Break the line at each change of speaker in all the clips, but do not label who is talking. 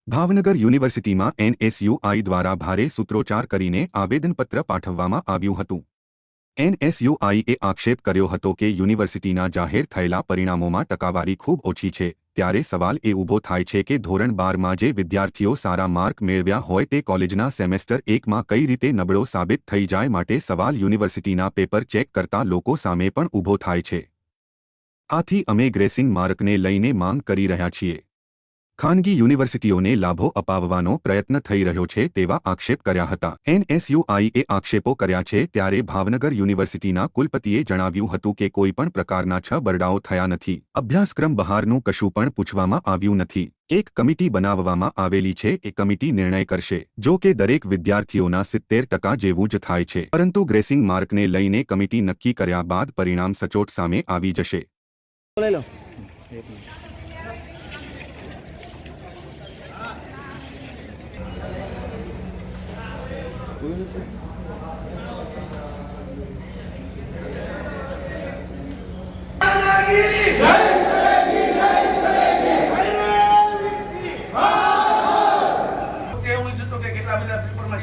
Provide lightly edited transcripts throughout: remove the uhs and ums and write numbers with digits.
ભાવનગર યુનિવર્સિટીમાં એનએસયુઆઈ દ્વારા ભારે સૂત્રોચ્ચાર કરીને આવેદનપત્ર પાઠવવામાં આવ્યું હતું। એનએસયુઆઈએ આક્ષેપ કર્યો હતો કે યુનિવર્સિટીના જાહેર થયેલા પરિણામોમાં ટકાવારી ખૂબ ઓછી છે। ત્યારે સવાલ એ ઊભો થાય છે કે ધોરણ 12માં જે વિદ્યાર્થીઓ સારા માર્ક મેળવ્યા હોય તે કોલેજના સેમેસ્ટર 1માં કઈ રીતે નબળો સાબિત થઈ જાય, માટે સવાલ યુનિવર્સિટીના પેપર ચેક કરતા લોકો સામે પણ ઊભો થાય છે। આથી અમે ગ્રેસિંગ માર્કને લઈને માંગ કરી રહ્યા છીએ। ખાનગી યુનિવર્સિટીઓને લાભો અપાવવાનો પ્રયત્ન થઈ રહ્યો છે તેવા આક્ષેપ કર્યા હતા। એનએસયુઆઈએ આક્ષેપો કર્યા છે ત્યારે ભાવનગર યુનિવર્સિટીના કુલપતિએ જણાવ્યું હતું કે કોઈપણ પ્રકારના બરડાઓ થયા નથી, અભ્યાસક્રમ બહારનું કશું પણ પૂછવામાં આવ્યું નથી। એક કમિટી બનાવવામાં આવેલી છે, એ કમિટી નિર્ણય કરશે। જો કે દરેક વિદ્યાર્થીઓના 70% જેવું જ થાય છે, પરંતુ ગ્રેસિંગ માર્કને લઈને કમિટી નક્કી કર્યા બાદ પરિણામ સચોટ સામે આવી જશે।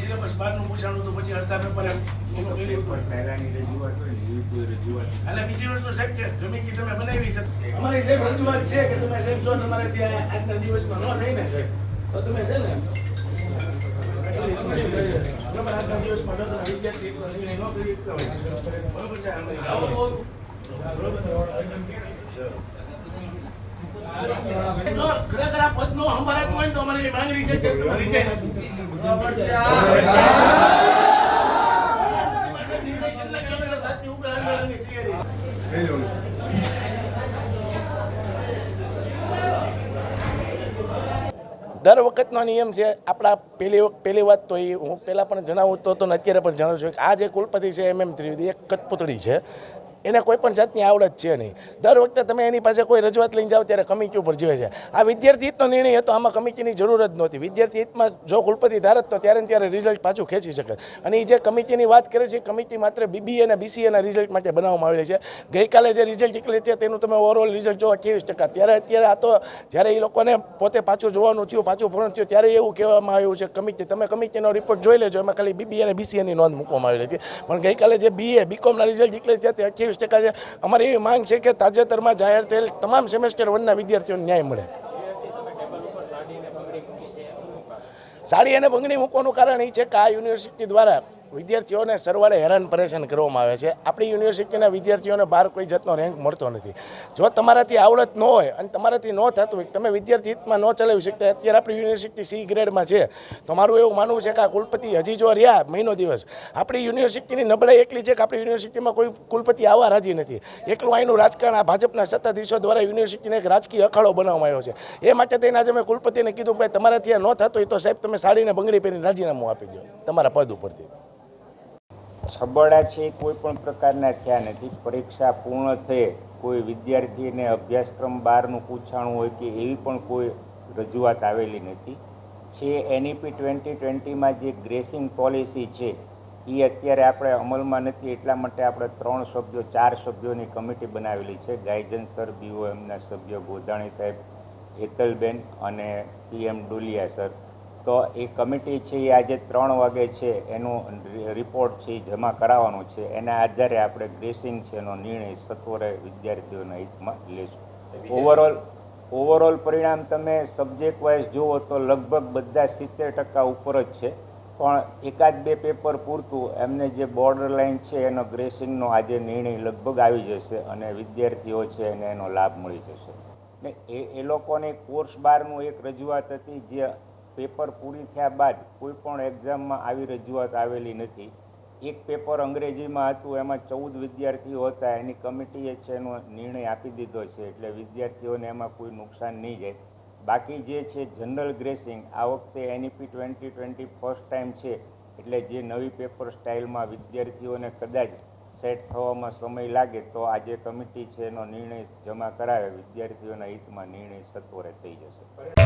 સિલેબસ બહારનું પૂછાણું તો પછી અડધા પેપર એટલે બીજી વસ્તુ સાહેબ કે ગમે કે તમે બનાવી છે, અમારી સાહેબ રજૂઆત છે કે તમે સાહેબ જો તમારે ત્યાં આજના દિવસમાં ન થાય ને સાહેબ તો તમે છે ને આજના દિવસમાં જો તમે વિદ્યાર્થી નિર્ણય ન કરી શકતા હોય બરોબર છે, જો ખરેખર આ પદનો હંભારત હોય તો અમારી માંગણી છે કે તમે રિઝાઇન દર વખતનો નિયમ છે આપણા। પહેલી વાત તો એ હું પહેલાં પણ જણાવું તો અત્યારે પણ જણાવું છું કે આ જે કુલપતિ છે MM ત્રિવેદી એક કઠપૂતળી છે, એને કોઈ પણ જાતની આવડત છે નહીં। દર વખતે તમે એની પાસે કોઈ રજૂઆત લઈને જાઓ ત્યારે કમિટી ઉપર જીવે છે। આ વિદ્યાર્થી હિતનો નિર્ણય હતો, આમાં કમિટીની જરૂર જ નહોતી। વિદ્યાર્થી હિતમાં જો કુલપતિ ધારત તો ત્યારે ત્યારે રિઝલ્ટ પાછું ખેંચી શકે। અને એ જે કમિટીની વાત કરે છે, કમિટી માત્ર BBA અને BCAના રિઝલ્ટ માટે બનાવવામાં આવેલી છે। ગઈકાલે જે રિઝલ્ટ નીકળે છે તેનું તમે ઓવરઓલ રિઝલ્ટ જોવા 23%, ત્યારે અત્યારે આ તો જ્યારે એ લોકોને પોતે પાછું જોવાનું થયું, પાછું પૂર્ણ થયું, ત્યારે એવું કહેવામાં આવ્યું છે કમિટી તમે કમિટીનો રિપોર્ટ જોઈ લેજો, એમાં ખાલી BBA અને BCAની નોંધ મૂકવામાં આવેલી હતી। પણ ગઈકાલે જે BA BComના રિઝલ્ટ નીકળે છે તે 28% છે। અમારી એવી માંગ છે કે તાજેતરમાં જાહેર થયેલ તમામ સેમેસ્ટર 1ના વિદ્યાર્થીઓને ન્યાય મળે। સાડી અને બંગડી મૂકવાનું કારણ એ છે કે આ યુનિવર્સિટી દ્વારા વિદ્યાર્થીઓને સરવાળે હેરાન પરેશાન કરવામાં આવે છે। આપણી યુનિવર્સિટીના વિદ્યાર્થીઓને બહાર કોઈ જાતનો રેન્ક મળતો નથી। જો તમારાથી આવડત ન હોય અને તમારાથી ન થતું હોય, તમે વિદ્યાર્થી હિતમાં ન ચલાવી શકતા, અત્યારે આપણી યુનિવર્સિટી C ગ્રેડમાં છે, તો મારું એવું માનવું છે કે આ કુલપતિ હજી જો રહ્યા મહિનો દિવસ, આપણી યુનિવર્સિટીની નબળાઈ એટલી છે કે આપણી યુનિવર્સિટીમાં કોઈ કુલપતિ આવવા રાજી નથી। એકલું અહીંનું રાજકારણ આ ભાજપના સત્તાધીશો દ્વારા યુનિવર્સિટીને એક રાજકીય અખાડો બનાવવામાં આવ્યો છે। એ માટે થઈને આજે મેં કુલપતિને કીધું ભાઈ તમારાથી આ ન થતું હોય તો સાહેબ તમે સાડીને બંગડી પહેરીને રાજીનામું આપી દો તમારા પદ ઉપરથી।
છબરડા છે કોઈ પણ પ્રકારના થયા નથી। પરીક્ષા પૂર્ણ થઈ કોઈ વિદ્યાર્થીને અભ્યાસક્રમ બહારનું પૂછાણું હોય કે એવી પણ કોઈ રજૂઆત આવેલી નથી। છે NEP 2020માં જે ગ્રેસિંગ પોલિસી છે એ અત્યારે આપણે અમલમાં નથી, એટલા માટે આપણે 4 સભ્યોની કમિટી બનાવેલી છે। ગાયજન સર, BOMના સભ્ય ગોધાણી સાહેબ, હેતલબેન અને PM ડોલિયા સર। તો એ કમિટી છે એ આજે 3 વાગે છે એનો રિપોર્ટ છે એ જમા કરાવવાનો છે। એના આધારે આપણે ગ્રેસિંગ છે એનો નિર્ણય સત્વરે વિદ્યાર્થીઓના હિતમાં લેશું। ઓવરઓલ પરિણામ તમે સબ્જેક્ટ વાઇઝ જુઓ તો લગભગ બધા 70% ઉપર જ છે, પણ એકાદ બે પેપર પૂરતું એમને જે બોર્ડર લાઇન છે એનો ગ્રેસિંગનો આજે નિર્ણય લગભગ આવી જશે અને વિદ્યાર્થીઓ છે એને એનો લાભ મળી જશે। ને એ લોકોની કોર્સ બારનું એક રજૂઆત હતી, જે પેપર પૂરી થયા બાદ કોઈ પણ એક્ઝામમાં આવી રજૂઆત આવેલી નથી। એક પેપર અંગ્રેજીમાં હતું, એમાં 14 વિદ્યાર્થીઓ હતા, એની કમિટીએ છે એનો નિર્ણય આપી દીધો છે, એટલે વિદ્યાર્થીઓને એમાં કોઈ નુકસાન નહીં જાય। બાકી જે છે જનરલ ગ્રેસિંગ આ વખતે NEP 2020 ફર્સ્ટ ટાઈમ છે, એટલે જે નવી પેપર સ્ટાઇલમાં વિદ્યાર્થીઓને કદાચ સેટ થવામાં સમય લાગે તો આજે કમિટી છે એનો નિર્ણય જમા કરાવે, વિદ્યાર્થીઓના હિતમાં નિર્ણય સત્વરે થઈ જશે।